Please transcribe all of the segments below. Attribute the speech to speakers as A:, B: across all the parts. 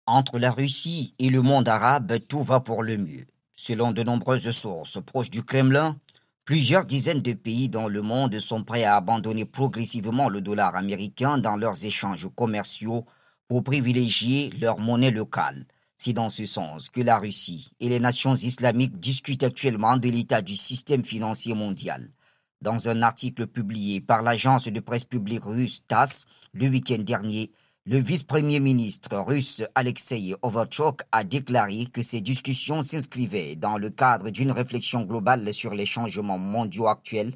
A: Entre la Russie et le monde arabe, tout va pour le mieux. Selon de nombreuses sources proches du Kremlin, plusieurs dizaines de pays dans le monde sont prêts à abandonner progressivement le dollar américain dans leurs échanges commerciaux pour privilégier leur monnaie locale. C'est dans ce sens que la Russie et les nations islamiques discutent actuellement de l'état du système financier mondial. Dans un article publié par l'agence de presse publique russe TASS le week-end dernier, le vice-premier ministre russe Alexei Overchok a déclaré que ces discussions s'inscrivaient dans le cadre d'une réflexion globale sur les changements mondiaux actuels,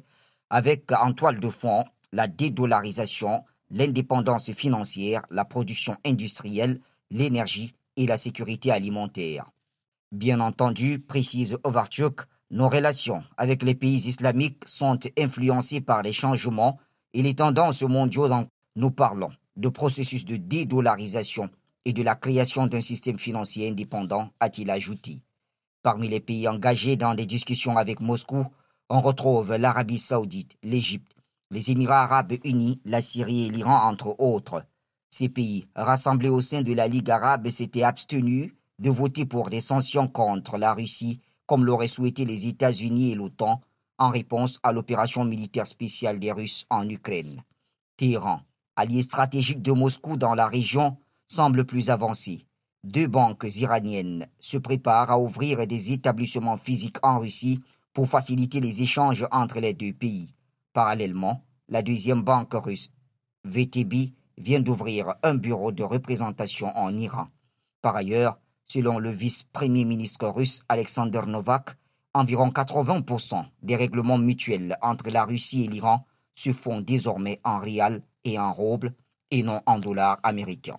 A: avec en toile de fond la dédollarisation, l'indépendance financière, la production industrielle, l'énergie et la sécurité alimentaire. Bien entendu, précise Overchuk, nos relations avec les pays islamiques sont influencées par les changements et les tendances mondiaux dont nous parlons de processus de dédollarisation et de la création d'un système financier indépendant, a-t-il ajouté. Parmi les pays engagés dans des discussions avec Moscou, on retrouve l'Arabie saoudite, l'Égypte, les Émirats arabes unis, la Syrie et l'Iran, entre autres. Ces pays, rassemblés au sein de la Ligue arabe, s'étaient abstenus de voter pour des sanctions contre la Russie, comme l'auraient souhaité les États-Unis et l'OTAN, en réponse à l'opération militaire spéciale des Russes en Ukraine. Téhéran, allié stratégique de Moscou dans la région, semble plus avancé. Deux banques iraniennes se préparent à ouvrir des établissements physiques en Russie pour faciliter les échanges entre les deux pays. Parallèlement, la deuxième banque russe, VTB, vient d'ouvrir un bureau de représentation en Iran. Par ailleurs, selon le vice-premier ministre russe Alexander Novak, environ 80% des règlements mutuels entre la Russie et l'Iran se font désormais en rial et en rouble et non en dollars américains.